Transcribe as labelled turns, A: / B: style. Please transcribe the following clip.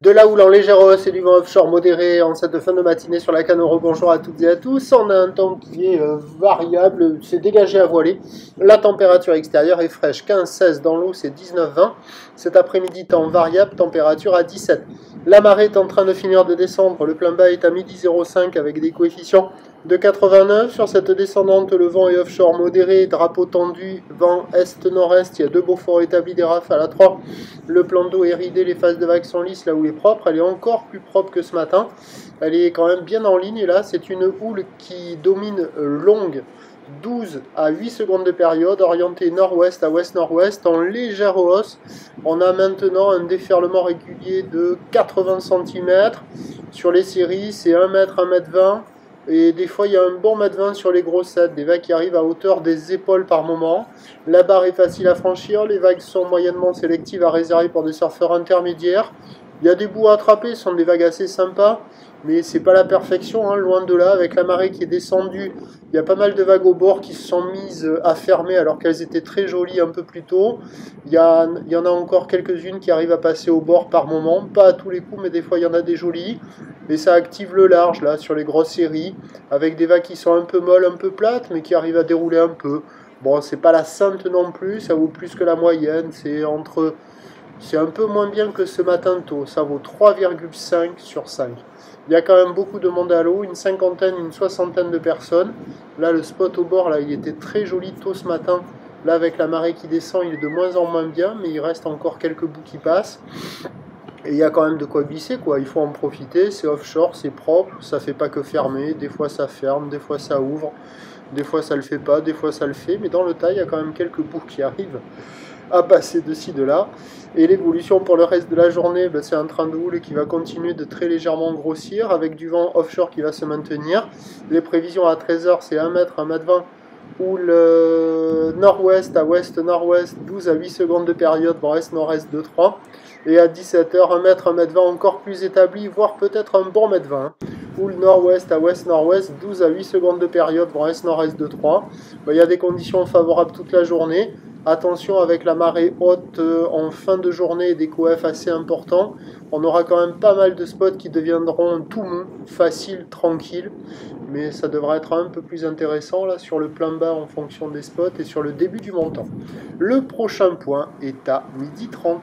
A: De la houle en légère hausse et du vent offshore modéré en cette fin de matinée sur la Canoro. Bonjour à toutes et à tous. On a un temps qui est variable, c'est dégagé à voiler. La température extérieure est fraîche, 15-16 dans l'eau, c'est 19-20. Cet après-midi, temps variable, température à 17. La marée est en train de finir de descendre. Le plein bas est à midi 05 avec des coefficients de 89. Sur cette descendante, le vent est offshore modéré, drapeau tendu, vent est-nord-est. Il y a deux beaux forts établis, des rafales à 3. Le plan d'eau est ridé, les phases de vagues sont lisses là où elle est propre. Elle est encore plus propre que ce matin. Elle est quand même bien en ligne. Et là, c'est une houle qui domine longue, 12 à 8 secondes de période, orientée nord-ouest à ouest-nord-ouest, en légère hausse. On a maintenant un déferlement régulier de 80 cm. Sur les séries, c'est 1 mètre, 1 mètre 20. Et des fois, il y a un bon mètre 20 sur les grossettes, des vagues qui arrivent à hauteur des épaules par moment. La barre est facile à franchir, les vagues sont moyennement sélectives à réserver pour des surfeurs intermédiaires. Il y a des bouts à attraper, ce sont des vagues assez sympas, mais c'est pas la perfection, hein, loin de là. Avec la marée qui est descendue, il y a pas mal de vagues au bord qui se sont mises à fermer alors qu'elles étaient très jolies un peu plus tôt. Il y en a encore quelques-unes qui arrivent à passer au bord par moment, pas à tous les coups, mais des fois il y en a des jolies. Et ça active le large là sur les grosses séries, avec des vagues qui sont un peu molles, un peu plates, mais qui arrivent à dérouler un peu. Bon, c'est pas la sainte non plus, ça vaut plus que la moyenne, c'est un peu moins bien que ce matin tôt, ça vaut 3,5 sur 5. Il y a quand même beaucoup de monde à l'eau, une cinquantaine, une soixantaine de personnes. Là, le spot au bord, là, il était très joli tôt ce matin. Là, avec la marée qui descend, il est de moins en moins bien, mais il reste encore quelques bouts qui passent. Et il y a quand même de quoi glisser, quoi. Il faut en profiter, c'est offshore, c'est propre, ça fait pas que fermer. Des fois ça ferme, des fois ça ouvre, des fois ça le fait pas, des fois ça le fait. Mais dans le tas, il y a quand même quelques bouts qui arrivent à passer de ci, de là. Et l'évolution pour le reste de la journée, ben, c'est un train de houle qui va continuer de très légèrement grossir, avec du vent offshore qui va se maintenir. Les prévisions à 13h, c'est 1 mètre, 1 mètre 20. Houle nord-ouest à ouest-nord-ouest, 12 à 8 secondes de période, vent est-nord-est 2-3. Et à 17h, 1 mètre, 1 mètre 20 encore plus établi, voire peut-être un bon mètre 20. Houle nord-ouest à ouest-nord-ouest, 12 à 8 secondes de période, vent est-nord-est 2-3. Il y a des conditions favorables toute la journée. Attention avec la marée haute en fin de journée et des coefs assez importants. On aura quand même pas mal de spots qui deviendront tout mou, facile, tranquille. Mais ça devra être un peu plus intéressant là sur le plein bas en fonction des spots et sur le début du montant. Le prochain point est à 12h30.